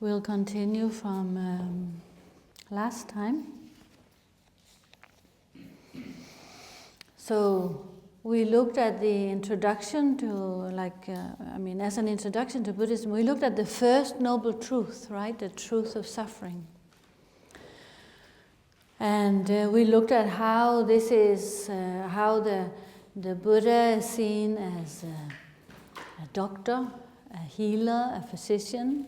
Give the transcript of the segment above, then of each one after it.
We'll continue from last time. So we looked at the introduction to, as an introduction to Buddhism, we looked at the first noble truth, right? The truth of suffering. And we looked at how this is, how the Buddha is seen as a doctor, a healer, a physician.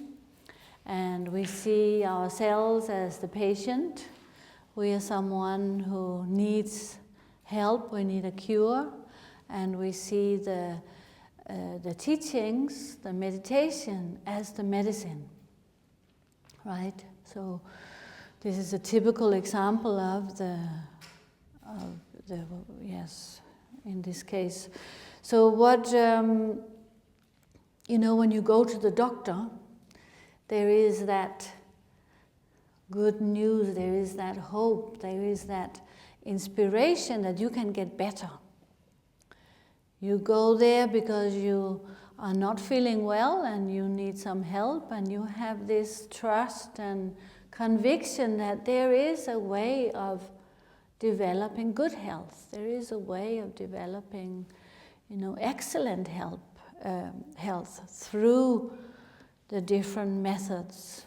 And we see ourselves as the patient. We are someone who needs help, we need a cure. And we see the teachings, the meditation, as the medicine, right? So this is a typical example of the yes, in this case. So what, when you go to the doctor, there is that good news, there is that hope, there is that inspiration that you can get better. You go there because you are not feeling well and you need some help, and you have this trust and conviction that there is a way of developing good health. There is a way of developing, excellent health through the different methods.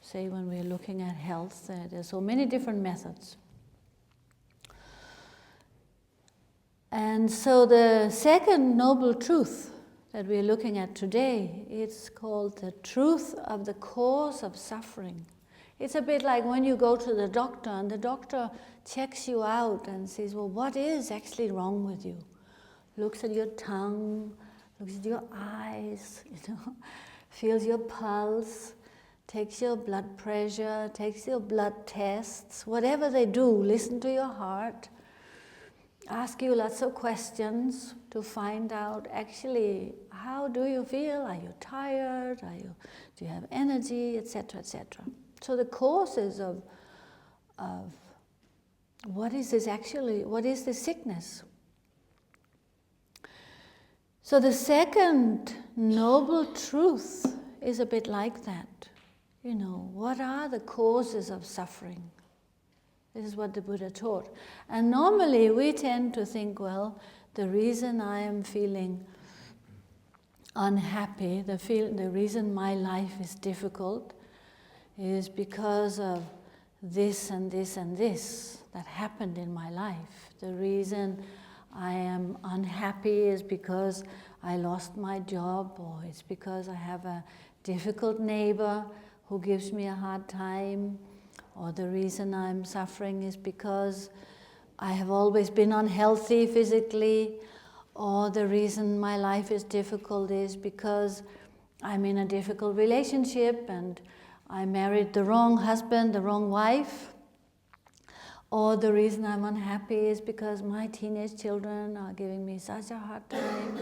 Say when we're looking at health, there's so many different methods. And so the second noble truth that we're looking at today, it's called the truth of the cause of suffering. It's a bit like when you go to the doctor and the doctor checks you out and says, well, what is actually wrong with you? Looks at your tongue, looks at your eyes, feels your pulse, takes your blood pressure, takes your blood tests, whatever they do, listen to your heart, ask you lots of questions to find out actually how do you feel? Are you tired? Do you have energy, etc., etc. So the causes of what is this actually? What is the sickness? So the second noble truth is a bit like that. What are the causes of suffering? This is what the Buddha taught. And normally we tend to think, well, the reason I am feeling unhappy, the reason my life is difficult is because of this and this and this that happened in my life. The reason I am unhappy is because I lost my job, or it's because I have a difficult neighbor who gives me a hard time, or the reason I'm suffering is because I have always been unhealthy physically, or the reason my life is difficult is because I'm in a difficult relationship and I married the wrong husband, the wrong wife, or the reason I'm unhappy is because my teenage children are giving me such a hard time.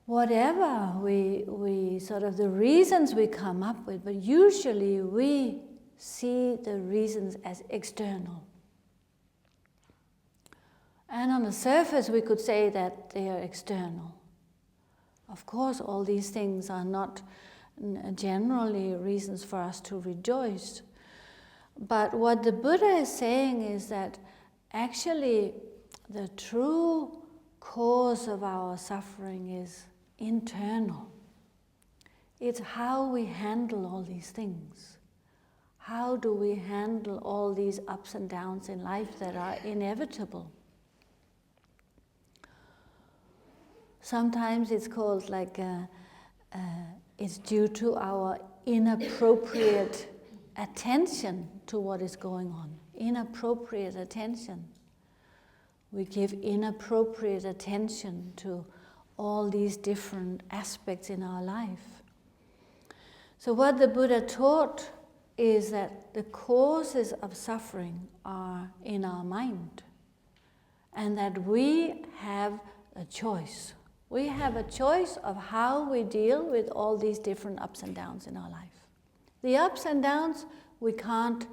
Whatever we sort of the reasons we come up with, but usually we see the reasons as external. And on the surface we could say that they are external. Of course, all these things are not generally reasons for us to rejoice. But what the Buddha is saying is that actually the true cause of our suffering is internal. It's how we handle all these things. How do we handle all these ups and downs in life that are inevitable? Sometimes it's called it's due to our inappropriate attention to what is going on. Inappropriate attention. We give inappropriate attention to all these different aspects in our life. So what the Buddha taught is that the causes of suffering are in our mind, and that we have a choice. We have a choice of how we deal with all these different ups and downs in our life. The ups and downs we can't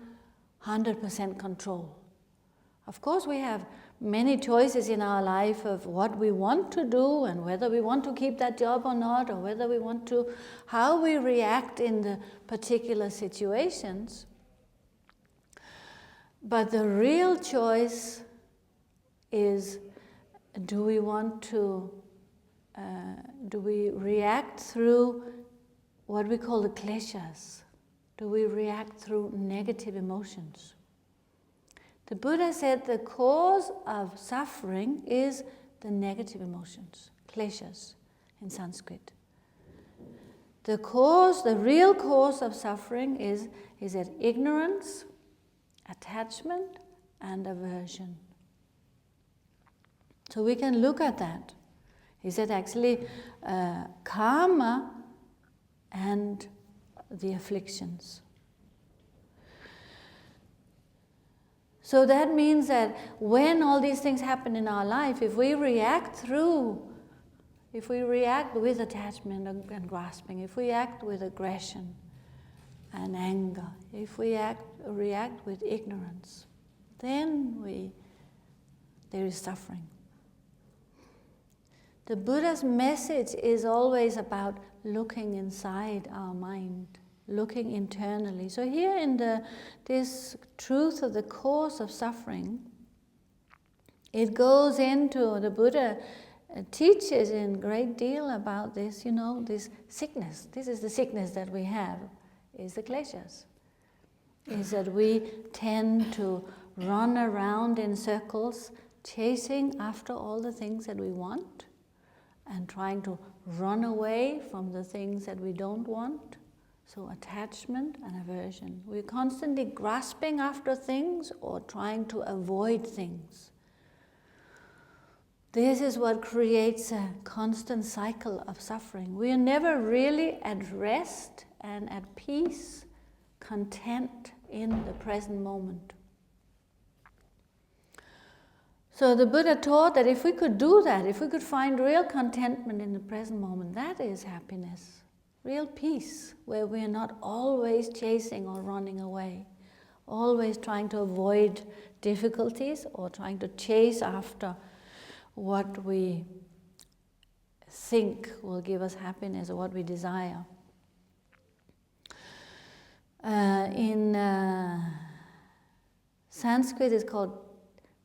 100% control. Of course we have many choices in our life of what we want to do and whether we want to keep that job or not, or whether we want to, how we react in the particular situations. But the real choice is, do we want to, do we react through what we call the kleshas? Do we react through negative emotions? The Buddha said the cause of suffering is the negative emotions, kleshas in Sanskrit. The real cause of suffering is that ignorance, attachment, and aversion. So we can look at that. He said actually karma and the afflictions. So that means that when all these things happen in our life, if we react with attachment and grasping, if we act with aggression and anger, if we react with ignorance, then there is suffering. The Buddha's message is always about looking inside our mind, looking internally. So here in this truth of the cause of suffering, it goes into, the Buddha teaches in great deal about this, this sickness. This is the sickness that we have, is the kleshas. Is that we tend to run around in circles, chasing after all the things that we want, and trying to run away from the things that we don't want. So attachment and aversion. We're constantly grasping after things or trying to avoid things. This is what creates a constant cycle of suffering. We are never really at rest and at peace, content in the present moment. So the Buddha taught that if we could do that, if we could find real contentment in the present moment, that is happiness. Real peace, where we are not always chasing or running away, always trying to avoid difficulties or trying to chase after what we think will give us happiness or what we desire. In Sanskrit it's called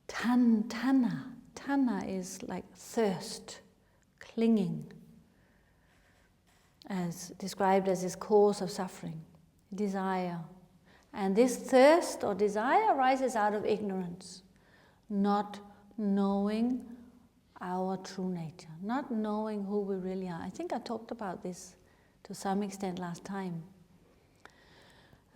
tanha. Tanha is like thirst, clinging, as described as this cause of suffering, desire. And this thirst or desire arises out of ignorance, not knowing our true nature, not knowing who we really are. I think I talked about this to some extent last time,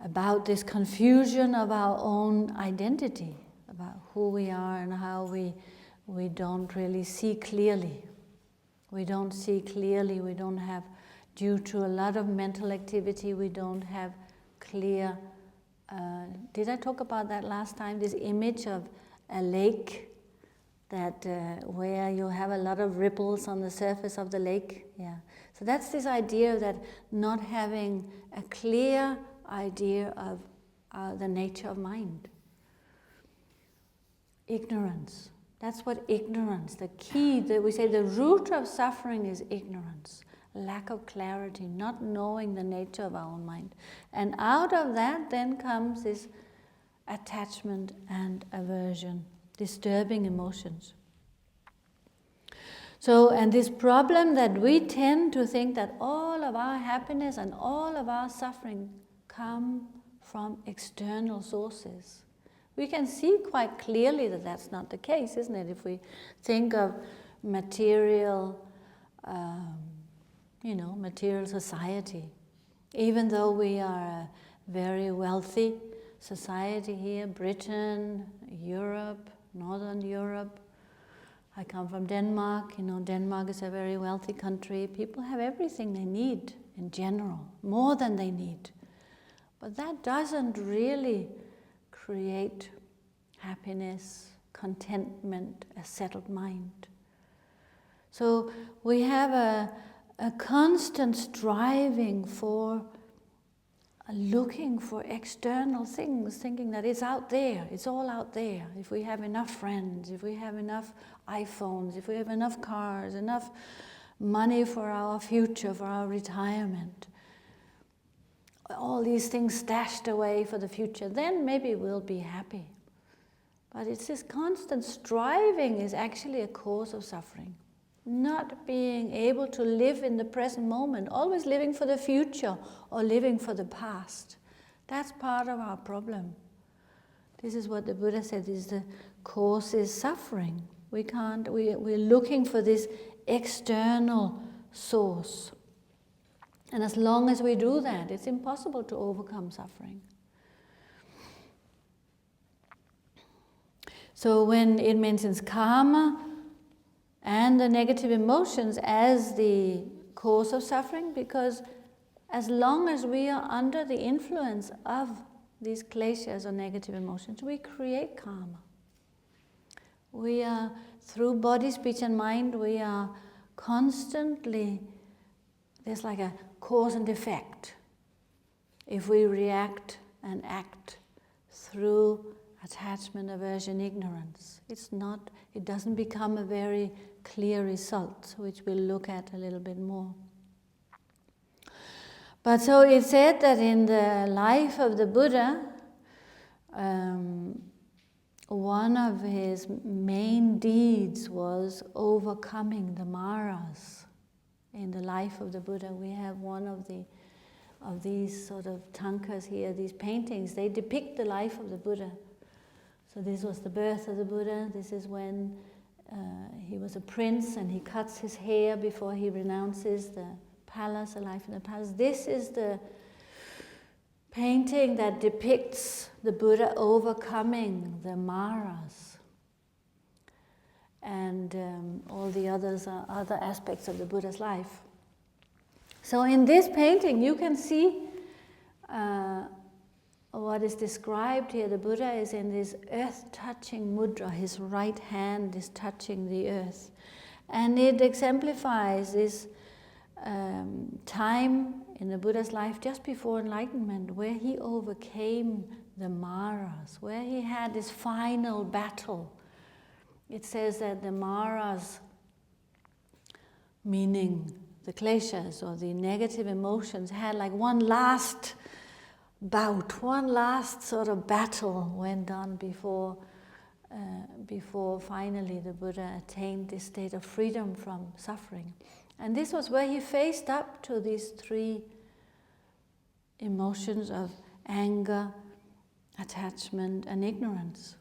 about this confusion of our own identity, about who we are and how we don't really see clearly. We don't see clearly, we don't have, due to a lot of mental activity, we don't have clear, did I talk about that last time? This image of a lake that where you have a lot of ripples on the surface of the lake. Yeah. So that's this idea that not having a clear idea of the nature of mind. Ignorance. That's what ignorance, the key, that we say the root of suffering is ignorance. Lack of clarity, not knowing the nature of our own mind. And out of that then comes this attachment and aversion, disturbing emotions. So, and this problem that we tend to think that all of our happiness and all of our suffering come from external sources. We can see quite clearly that that's not the case, isn't it? If we think of material material society. Even though we are a very wealthy society here, Britain, Europe, Northern Europe. I come from Denmark. Denmark is a very wealthy country. People have everything they need in general, more than they need. But that doesn't really create happiness, contentment, a settled mind. So we have a constant striving for looking for external things, thinking that it's out there, it's all out there. If we have enough friends, if we have enough iPhones, if we have enough cars, enough money for our future, for our retirement, all these things stashed away for the future, then maybe we'll be happy. But it's this constant striving is actually a cause of suffering. Not being able to live in the present moment, always living for the future or living for the past. That's part of our problem. This is what the Buddha said is the cause is suffering. We're looking for this external source. And as long as we do that, it's impossible to overcome suffering. So when it mentions karma and the negative emotions as the cause of suffering, because as long as we are under the influence of these kleshas or negative emotions, we create karma. We are, through body, speech and mind, we are constantly, there's like a cause and effect. If we react and act through attachment, aversion, ignorance, it doesn't become a very clear result, which we'll look at a little bit more. But so it said that in the life of the Buddha, one of his main deeds was overcoming the maras. In the life of the Buddha, we have one of these sort of tankas here, these paintings. They depict the life of the Buddha. So this was the birth of the Buddha. This is when he was a prince and he cuts his hair before he renounces the palace, the life in the palace. This is the painting that depicts the Buddha overcoming the maras. And all the others are other aspects of the Buddha's life. So in this painting you can see what is described here. The Buddha is in this earth-touching mudra. His right hand is touching the earth. And it exemplifies this time in the Buddha's life just before enlightenment, where he overcame the maras, where he had this final battle. It says that the maras, meaning the kleshas or the negative emotions, had like one last bout, one last sort of battle went on before finally the Buddha attained this state of freedom from suffering. And this was where he faced up to these three emotions of anger, attachment, and ignorance.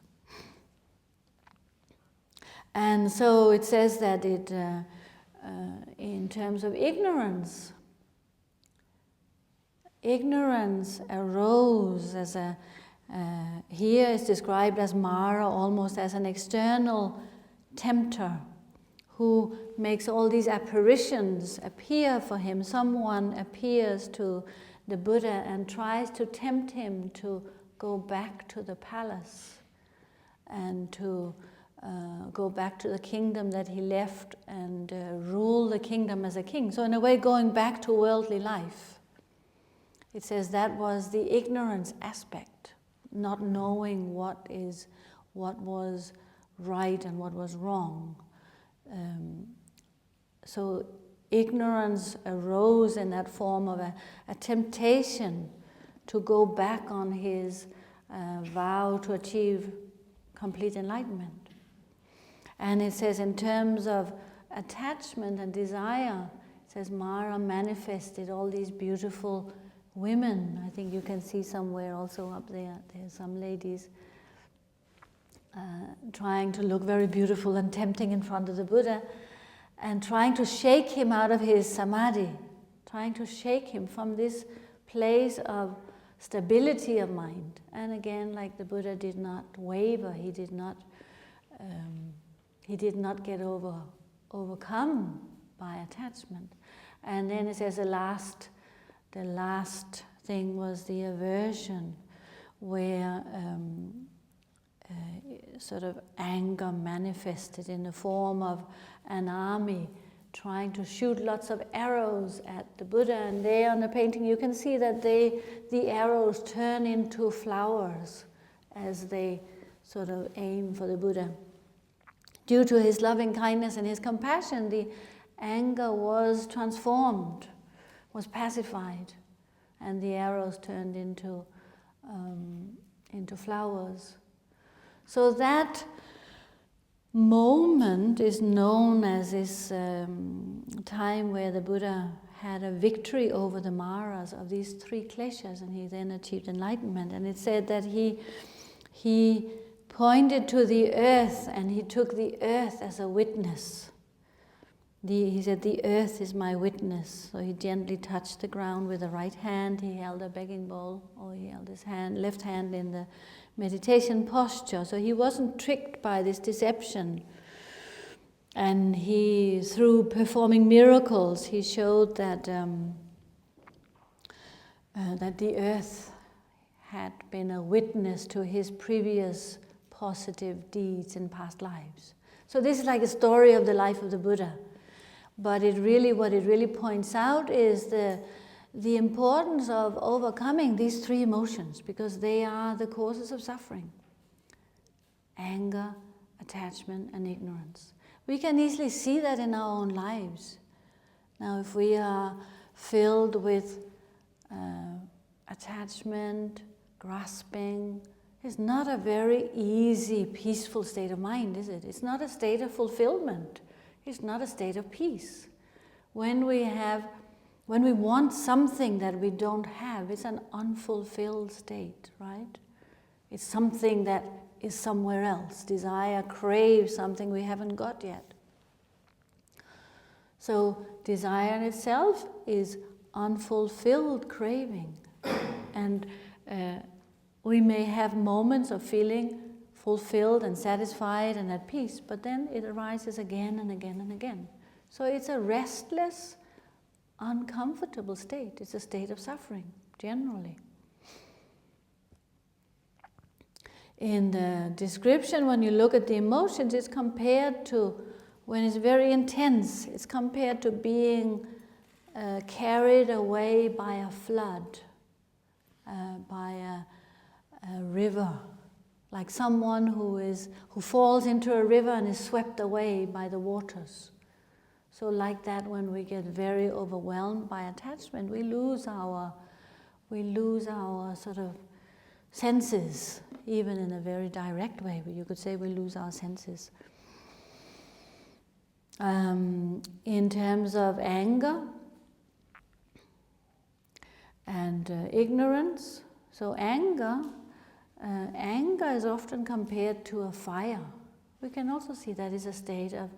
And so it says that in terms of ignorance arose as here is described as Mara, almost as an external tempter who makes all these apparitions appear for him. Someone appears to the Buddha and tries to tempt him to go back to the palace and to go back to the kingdom that he left and rule the kingdom as a king. So in a way, going back to worldly life. It says that was the ignorance aspect, not knowing what was right and what was wrong. So ignorance arose in that form of a temptation to go back on his vow to achieve complete enlightenment. And it says in terms of attachment and desire, it says Mara manifested all these beautiful women. I think you can see somewhere also up there, there's some ladies trying to look very beautiful and tempting in front of the Buddha, and trying to shake him out of his samadhi, trying to shake him from this place of stability of mind. And again, like the Buddha did not waver, he did not get overcome by attachment. And then it says the last thing was the aversion, where sort of anger manifested in the form of an army trying to shoot lots of arrows at the Buddha, and there on the painting you can see that the arrows turn into flowers as they sort of aim for the Buddha. Due to his loving kindness and his compassion, the anger was transformed, was pacified, and the arrows turned into flowers. So that moment is known as this time where the Buddha had a victory over the Maras of these three kleshas, and he then achieved enlightenment. And it said that he pointed to the earth, and he took the earth as a witness. He said, "The earth is my witness." So he gently touched the ground with the right hand. He held a begging bowl, or he held his left hand in the meditation posture. So he wasn't tricked by this deception. And through performing miracles, he showed that the earth had been a witness to his previous positive deeds in past lives. So this is like a story of the life of the Buddha. But what it really points out is the importance of overcoming these three emotions, because they are the causes of suffering: anger, attachment, and ignorance. We can easily see that in our own lives. Now, if we are filled with attachment, grasping, it's not a very easy, peaceful state of mind, is it? It's not a state of fulfillment. It's not a state of peace. When we want something that we don't have, it's an unfulfilled state, right? It's something that is somewhere else. Desire craves something we haven't got yet. So desire in itself is unfulfilled craving. And we may have moments of feeling fulfilled and satisfied and at peace, but then it arises again and again and again. So it's a restless, uncomfortable state. It's a state of suffering, generally. In the description, when you look at the emotions, it's compared to, when it's very intense, it's compared to being carried away by a flood, by a river, like someone who falls into a river and is swept away by the waters. So like that, when we get very overwhelmed by attachment, we lose our sort of senses, even in a very direct way. You could say we lose our senses. In terms of anger and ignorance, so anger is often compared to a fire. We can also see that is a state of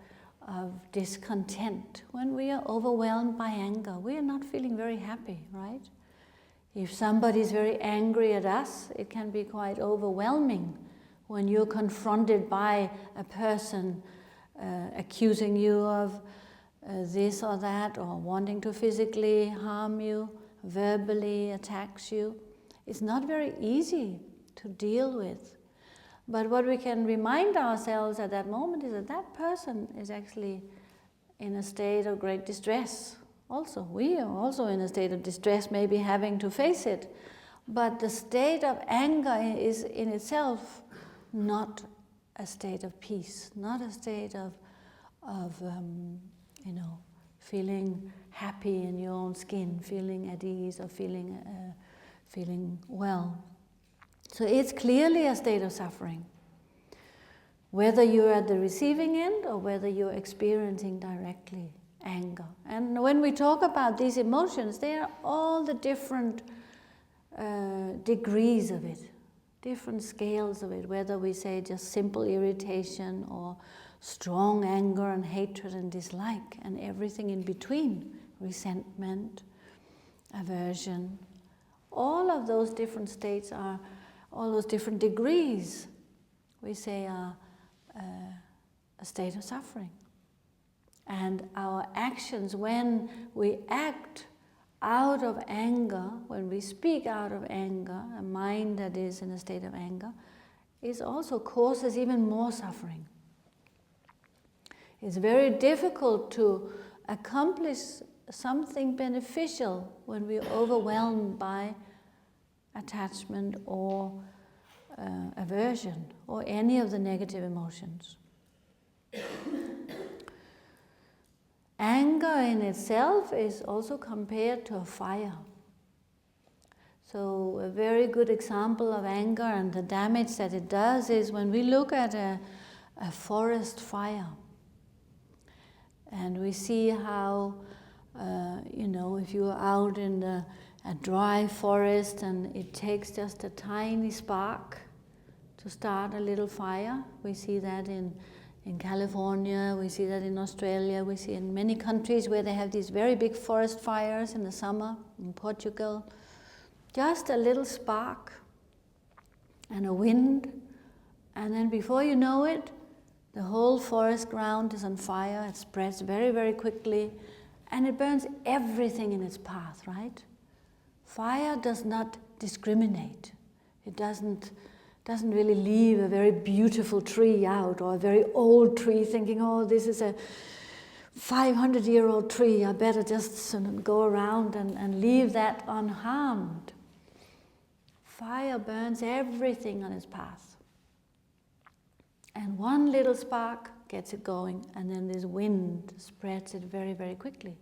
discontent. When we are overwhelmed by anger, we are not feeling very happy, right? If somebody is very angry at us, it can be quite overwhelming when you're confronted by a person accusing you of this or that, or wanting to physically harm you, verbally attacks you. It's not very easy to deal with. But what we can remind ourselves at that moment is that that person is actually in a state of great distress. Also, we are also in a state of distress, maybe having to face it. But the state of anger is in itself not a state of peace, not a state of feeling happy in your own skin, feeling at ease, or feeling well. So it's clearly a state of suffering, whether you're at the receiving end or whether you're experiencing directly anger. And when we talk about these emotions, they are all the different degrees of it, different scales of it, whether we say just simple irritation or strong anger and hatred and dislike and everything in between, resentment, aversion. All of those different states are, all those different degrees, we say are a state of suffering. And our actions, when we act out of anger, when we speak out of anger, a mind that is in a state of anger, is also causes even more suffering. It's very difficult to accomplish something beneficial when we're overwhelmed by attachment or aversion or any of the negative emotions. Anger in itself is also compared to a fire. So a very good example of anger and the damage that it does is when we look at a forest fire. And we see how, if you're out in a dry forest and it takes just a tiny spark to start a little fire. We see that in California, we see that in Australia, we see in many countries where they have these very big forest fires in the summer, in Portugal. Just a little spark and a wind, and then before you know it, the whole forest ground is on fire. It spreads very, very quickly, and it burns everything in its path, right? Fire does not discriminate. It doesn't really leave a very beautiful tree out, or a very old tree thinking, oh, this is a 500-year-old tree, I better just go around and leave that unharmed. Fire burns everything on its path. And one little spark gets it going, and then this wind spreads it very, very quickly.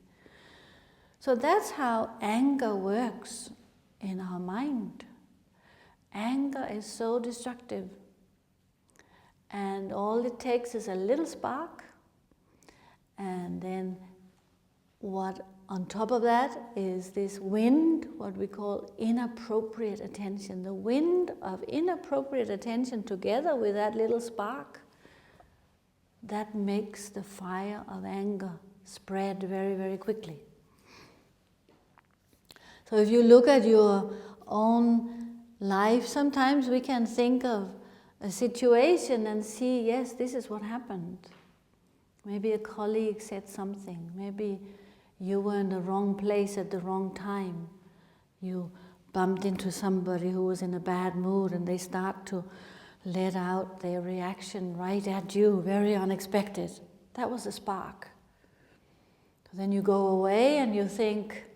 So that's how anger works in our mind. Anger is so destructive. And all it takes is a little spark, and then what on top of that is this wind, what we call inappropriate attention. The wind of inappropriate attention together with that little spark, that makes the fire of anger spread very, very quickly. So if you look at your own life, sometimes we can think of a situation and see, yes, this is what happened. Maybe a colleague said something. Maybe you were in the wrong place at the wrong time. You bumped into somebody who was in a bad mood and they start to let out their reaction right at you, very unexpected. That was a spark. Then you go away and you think,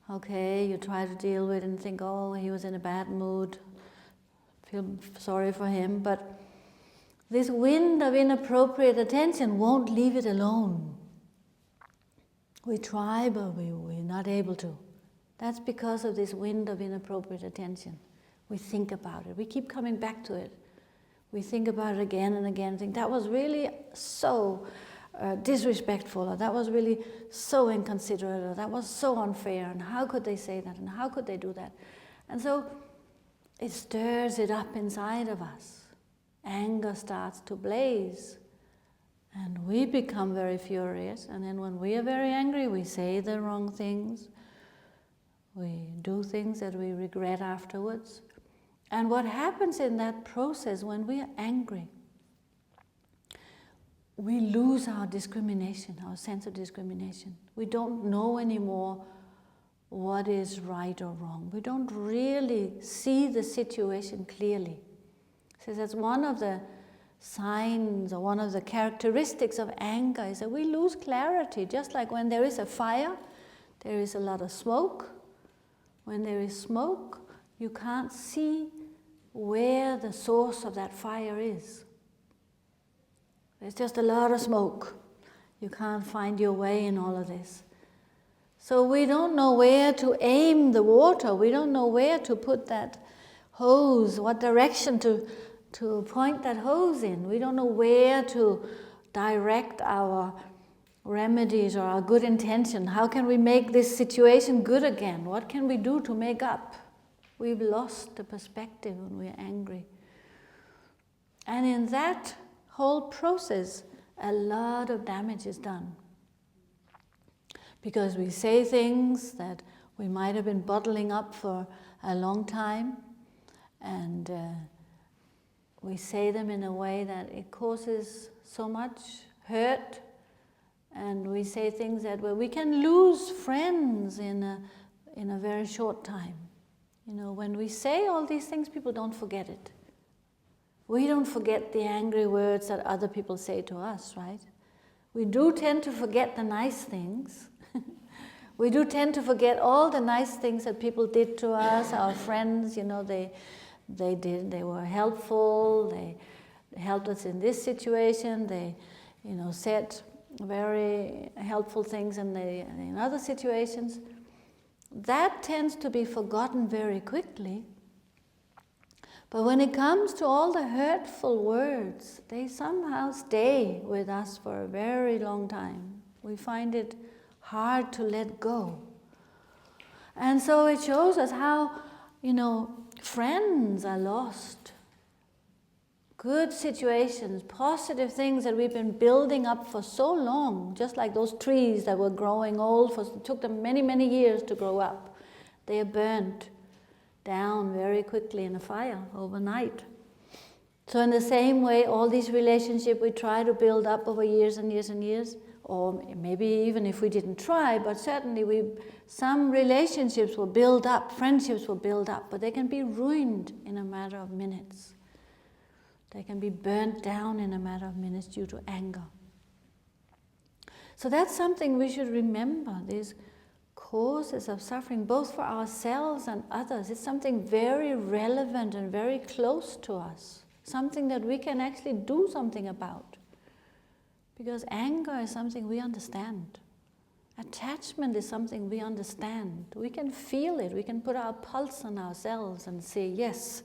okay, you try to deal with it and think, oh, he was in a bad mood. Feel sorry for him. But this wind of inappropriate attention won't leave it alone. We try, but we're not able to. That's because of this wind of inappropriate attention. We think about it. We keep coming back to it. We think about it again and again. Think that was really so disrespectful, or that was really so inconsiderate, or that was so unfair, and how could they say that, and how could they do that? And so it stirs it up inside of us. Anger starts to blaze. And we become very furious, and then when we are very angry, we say the wrong things. We do things that we regret afterwards. And what happens in that process when we are angry, we lose our discrimination, our sense of discrimination. We don't know anymore what is right or wrong. We don't really see the situation clearly. So that's one of the signs or one of the characteristics of anger is that we lose clarity. Just like when there is a fire, there is a lot of smoke. When there is smoke, you can't see where the source of that fire is. There's just a lot of smoke. You can't find your way in all of this. So we don't know where to aim the water. We don't know where to put that hose, what direction to point that hose in. We don't know where to direct our remedies or our good intention. How can we make this situation good again? What can we do to make up? We've lost the perspective when we're angry. And in that whole process, a lot of damage is done. Because we say things that we might have been bottling up for a long time, and we say them in a way that it causes so much hurt, and we say things that we can lose friends in a very short time. You know, when we say all these things, people don't forget it. We don't forget the angry words that other people say to us, right? We do tend to forget the nice things. We do tend to forget all the nice things that people did to us, our friends, they were helpful, they helped us in this situation, they, said very helpful things in other situations. That tends to be forgotten very quickly. But when it comes to all the hurtful words, they somehow stay with us for a very long time. We find it hard to let go. And so it shows us how, friends are lost. Good situations, positive things that we've been building up for so long, just like those trees that were growing old, it took them many, many years to grow up. They are burnt down very quickly in a fire overnight. So in the same way, all these relationships we try to build up over years and years and years, or maybe even if we didn't try, but certainly some relationships will build up, friendships will build up, but they can be ruined in a matter of minutes. They can be burnt down in a matter of minutes due to anger. So that's something we should remember, these causes of suffering, both for ourselves and others. It's something very relevant and very close to us, something that we can actually do something about. Because anger is something we understand. Attachment is something we understand. We can feel it. We can put our pulse on ourselves and say, yes,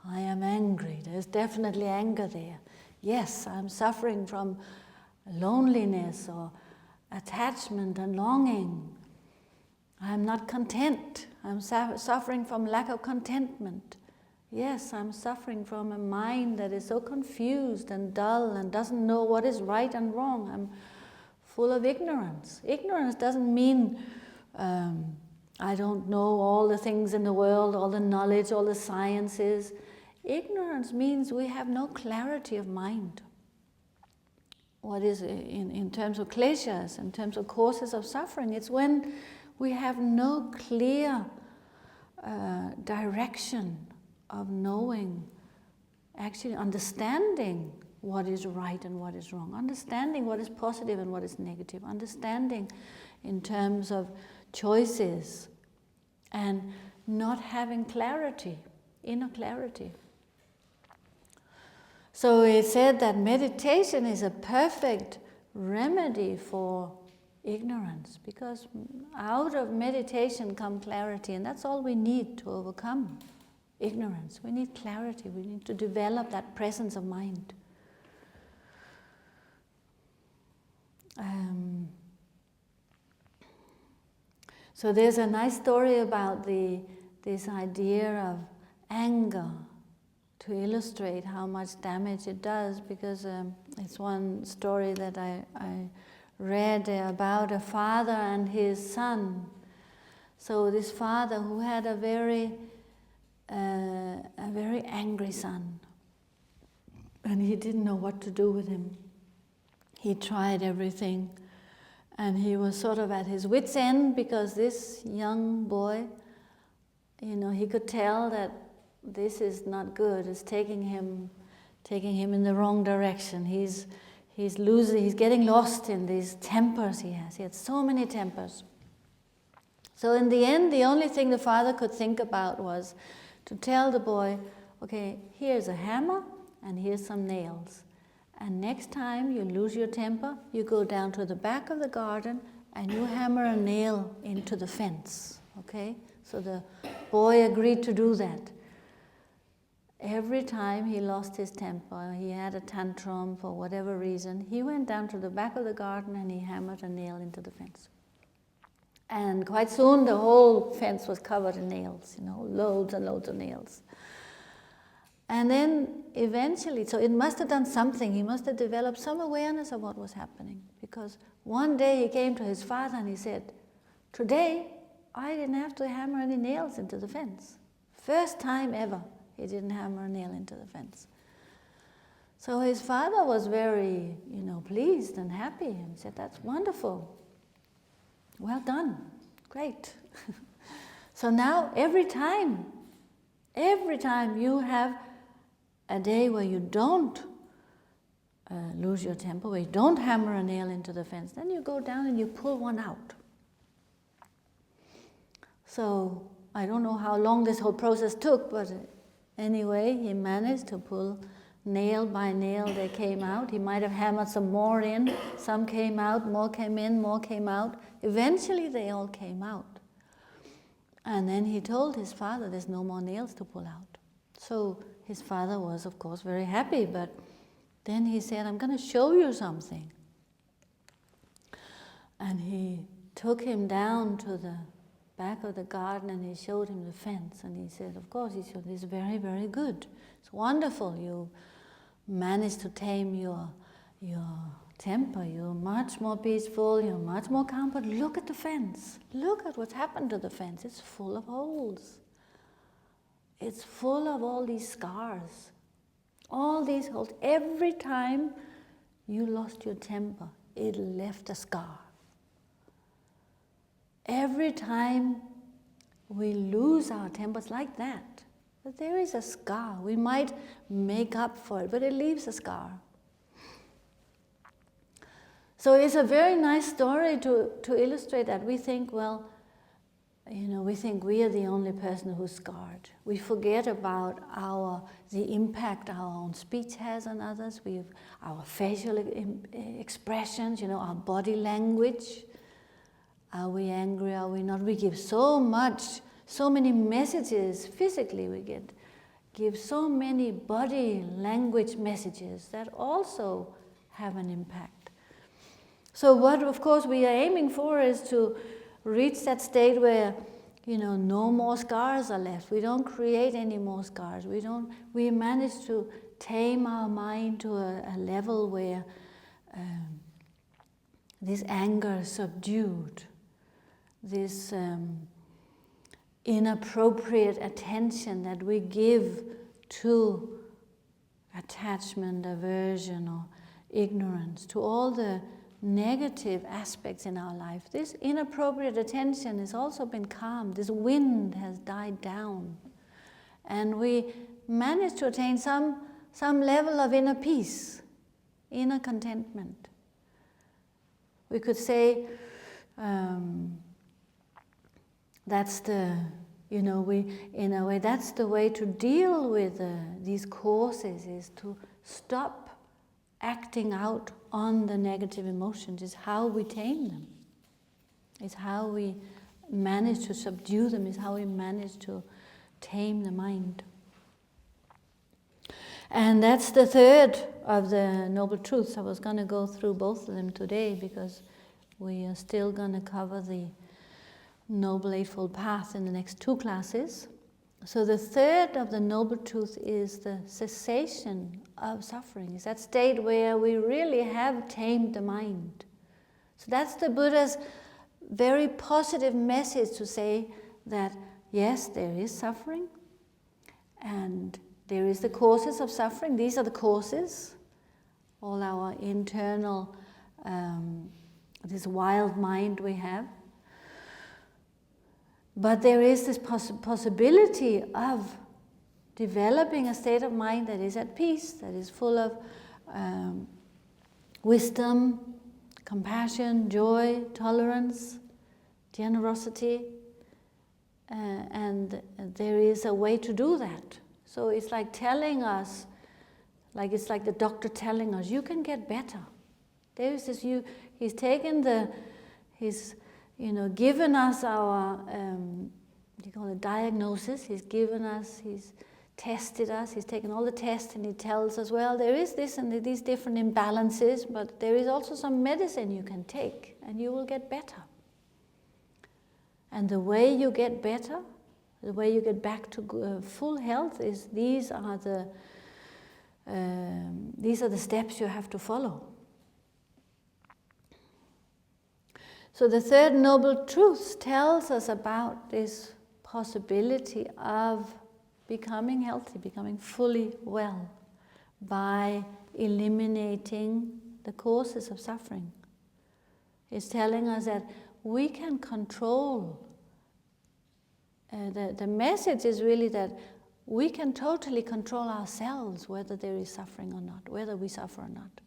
I am angry. There's definitely anger there. Yes, I'm suffering from loneliness or attachment and longing. I'm not content. I'm suffering from lack of contentment. Yes, I'm suffering from a mind that is so confused and dull and doesn't know what is right and wrong. I'm full of ignorance. Ignorance doesn't mean I don't know all the things in the world, all the knowledge, all the sciences. Ignorance means we have no clarity of mind. What is in terms of kleshas, in terms of causes of suffering, it's when we have no clear direction of knowing, actually understanding what is right and what is wrong, understanding what is positive and what is negative, understanding in terms of choices, and not having clarity, inner clarity. So it said that meditation is a perfect remedy for ignorance, because out of meditation comes clarity, and that's all we need to overcome ignorance. We need clarity. We need to develop that presence of mind. So there's a nice story about this idea of anger to illustrate how much damage it does, because it's one story that I read about a father and his son. So this father who had a very angry son, and he didn't know what to do with him. He tried everything, and he was sort of at his wit's end, because this young boy, he could tell that this is not good. It's taking him in the wrong direction. He's getting lost in these tempers he has. He had so many tempers. So in the end, the only thing the father could think about was to tell the boy, okay, here's a hammer and here's some nails. And next time you lose your temper, you go down to the back of the garden and you hammer a nail into the fence, okay? So the boy agreed to do that. Every time he lost his temper, he had a tantrum for whatever reason, he went down to the back of the garden and he hammered a nail into the fence. And quite soon the whole fence was covered in nails, loads and loads of nails. And then eventually, so it must have done something, he must have developed some awareness of what was happening. Because one day he came to his father and he said, today I didn't have to hammer any nails into the fence. First time ever he didn't hammer a nail into the fence. So his father was very, pleased and happy and said, that's wonderful. Well done, great. So now every time you have a day where you don't lose your temper, where you don't hammer a nail into the fence, then you go down and you pull one out. So I don't know how long this whole process took, but anyway, he managed to pull nail by nail. They came out. He might have hammered some more in. Some came out, more came in, more came out. Eventually they all came out. And then he told his father there's no more nails to pull out. So his father was, of course, very happy, but then he said, I'm going to show you something. And he took him down to the back of the garden and he showed him the fence. And he said, of course, he showed, it's very, very good. It's wonderful. You managed to tame your temper. You're much more peaceful. You're much more calm. But look at the fence. Look at what's happened to the fence. It's full of holes. It's full of all these scars. All these holes. Every time you lost your temper, it left a scar. Every time we lose our tempers like that, but there is a scar. We might make up for it, but it leaves a scar. So it's a very nice story to illustrate that. We think, well, we think we are the only person who's scarred. We forget about the impact our own speech has on others. Our facial expressions, our body language. Are we angry? Are we not? We give so many messages physically. We give so many body language messages that also have an impact. So what, of course, we are aiming for is to reach that state where, no more scars are left. We don't create any more scars. We manage to tame our mind to a level where this anger is subdued. This inappropriate attention that we give to attachment, aversion, or ignorance, to all the negative aspects in our life. This inappropriate attention has also been calmed. This wind has died down. And we manage to attain some level of inner peace, inner contentment. We could say, that's in a way, that's the way to deal with these causes, is to stop acting out on the negative emotions. Is how we tame them. It's how we manage to subdue them. It's how we manage to tame the mind. And that's the third of the Noble Truths. I was going to go through both of them today because we are still going to cover the Noble Eightfold Path in the next 2 classes. So the third of the Noble Truth is the cessation of suffering. It's that state where we really have tamed the mind. So that's the Buddha's very positive message, to say that yes, there is suffering and there is the causes of suffering. These are the causes. All our internal, this wild mind we have. But there is this possibility of developing a state of mind that is at peace, that is full of wisdom, compassion, joy, tolerance, generosity, and there is a way to do that. So it's like telling us, it's like the doctor telling us, you can get better. There is this, he's taken he's given us our, diagnosis. He's tested us, he's taken all the tests, and he tells us, well, there is this and these different imbalances, but there is also some medicine you can take, and you will get better. And the way you get better, the way you get back to full health, is these are the steps you have to follow. So the third Noble Truth tells us about this possibility of becoming healthy, becoming fully well, by eliminating the causes of suffering. It's telling us that we can control. The message is really that we can totally control ourselves, whether there is suffering or not, whether we suffer or not.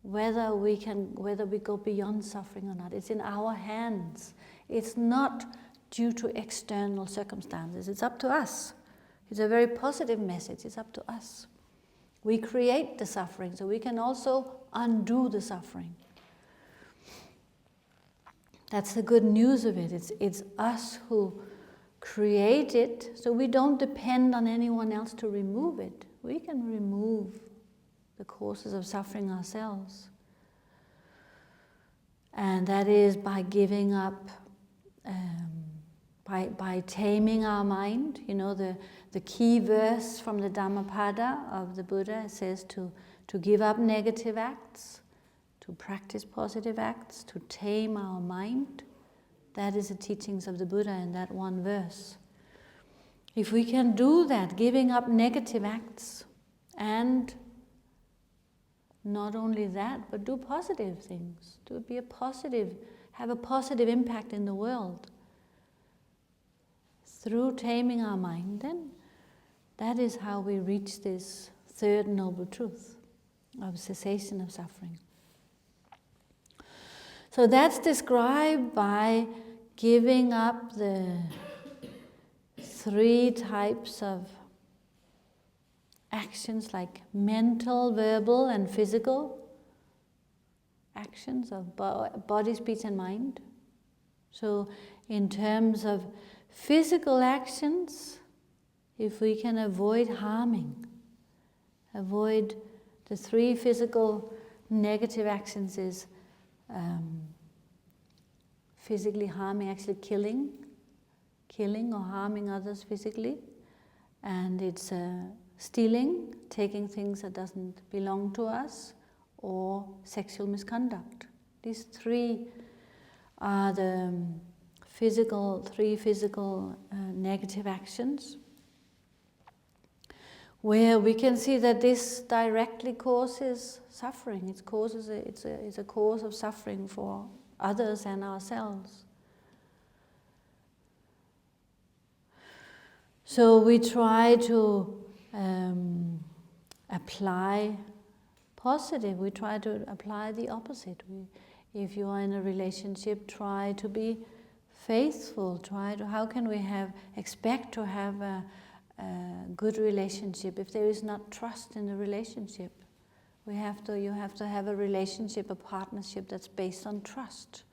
whether we go beyond suffering or not. It's in our hands. It's not due to external circumstances. It's up to us. It's a very positive message. It's up to us. We create the suffering, so we can also undo the suffering. That's the good news of it. It's us who create it, so we don't depend on anyone else to remove it. We can remove the causes of suffering ourselves. And that is by giving up, by taming our mind. You know, the key verse from the Dhammapada of the Buddha says to give up negative acts, to practice positive acts, to tame our mind. That is the teachings of the Buddha in that one verse. If we can do that, giving up negative acts, and not only that, but do positive things, have a positive impact in the world, through taming our mind, then that is how we reach this third noble truth of cessation of suffering. So that's described by giving up the 3 types of actions, like mental, verbal, and physical actions of body, speech, and mind. So in terms of physical actions, if we can avoid harming, avoid the 3 physical negative actions is physically harming, actually killing or harming others physically, and it's stealing, taking things that doesn't belong to us, or sexual misconduct. These 3 are the 3 physical negative actions, where we can see that this directly causes suffering. It's a cause of suffering for others and ourselves. So we try to apply positive. We try to apply the opposite. If you are in a relationship, try to be faithful. How can we expect to have a good relationship if there is not trust in the relationship? You have to have a relationship, a partnership that's based on trust.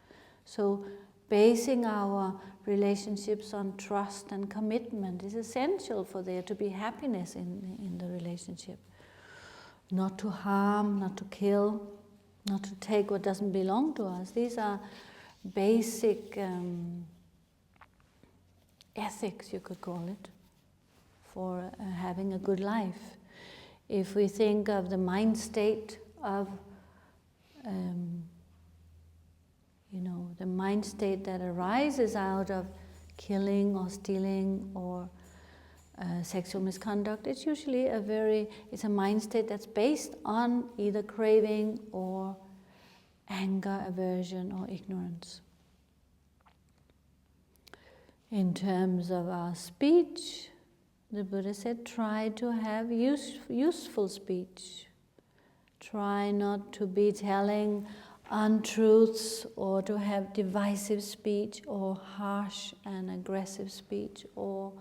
So basing our relationships on trust and commitment is essential for there to be happiness in the relationship. Not to harm, not to kill, not to take what doesn't belong to us. These are basic ethics, you could call it, for having a good life. If we think of the mind state of, the mind state that arises out of killing or stealing or sexual misconduct, it's usually it's a mind state that's based on either craving or anger, aversion, or ignorance. In terms of our speech, the Buddha said, try to have useful speech. Try not to be telling untruths or to have divisive speech or harsh and aggressive speech or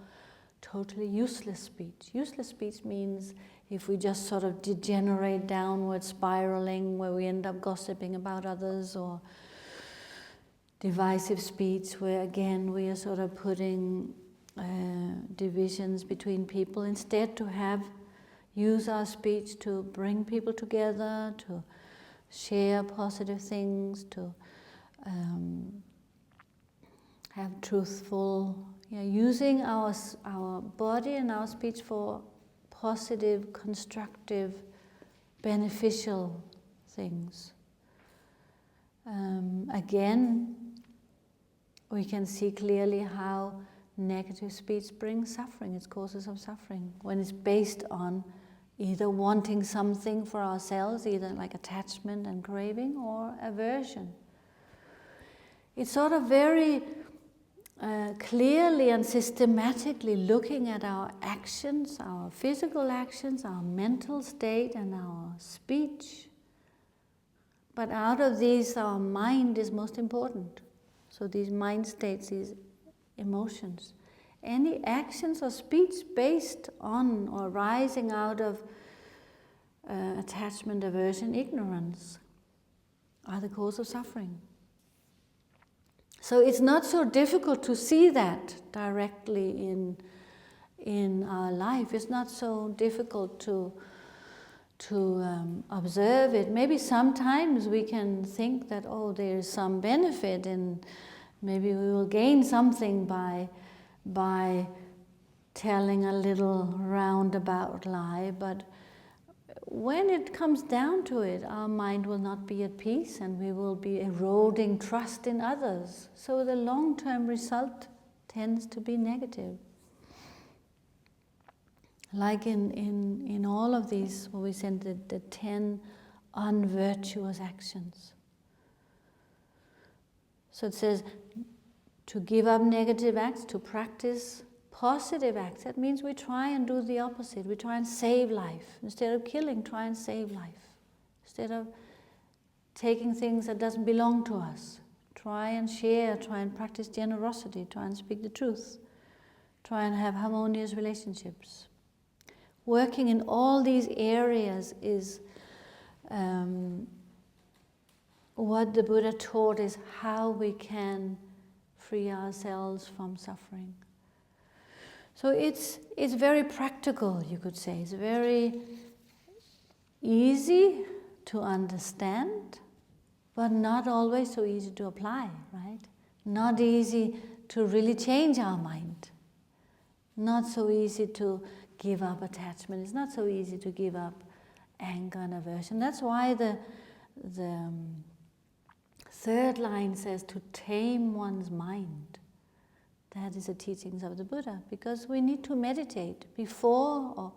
totally useless speech. Useless speech means if we just sort of degenerate downward spiraling where we end up gossiping about others, or divisive speech where again we are sort of putting divisions between people, instead to use our speech to bring people together, to share positive things, to have truthful, using our body and our speech for positive, constructive, beneficial things. Again, we can see clearly how negative speech brings suffering. It's causes of suffering when it's based on either wanting something for ourselves, either like attachment and craving, or aversion. It's sort of very clearly and systematically looking at our actions, our physical actions, our mental state, and our speech, But out of these, our mind is most important. So these mind states, these emotions. Any actions or speech based on or rising out of attachment, aversion, ignorance are the cause of suffering. So it's not so difficult to see that directly in our life. It's not so difficult to observe it. Maybe sometimes we can think that, oh, there's some benefit and maybe we will gain something by telling a little roundabout lie, but when it comes down to it, our mind will not be at peace and we will be eroding trust in others. So the long-term result tends to be negative. Like in all of these, what we said, the 10 unvirtuous actions. So it says to give up negative acts, to practice positive acts. That means we try and do the opposite. We try and save life. Instead of killing, try and save life. Instead of taking things that doesn't belong to us, try and share, try and practice generosity, try and speak the truth, try and have harmonious relationships. Working in all these areas is what the Buddha taught is how we can free ourselves from suffering. So it's very practical, you could say. It's very easy to understand, but not always so easy to apply, right? Not easy to really change our mind. Not so easy to give up attachment. It's not so easy to give up anger and aversion. That's why the third line says to tame one's mind. That is the teachings of the Buddha, because we need to meditate before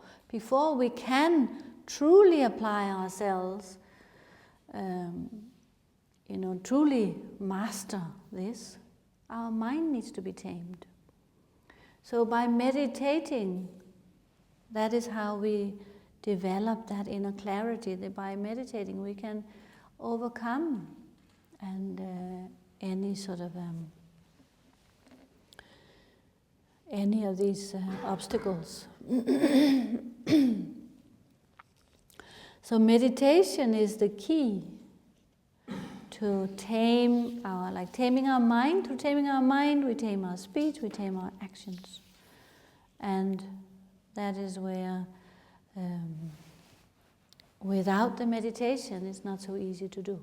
we can truly apply ourselves, truly master this. Our mind needs to be tamed. So by meditating, that is how we develop that inner clarity. That by meditating we can overcome any sort of any of these obstacles. So meditation is the key to tame taming our mind. Through taming our mind, we tame our speech, we tame our actions. And that is where without the meditation, it's not so easy to do.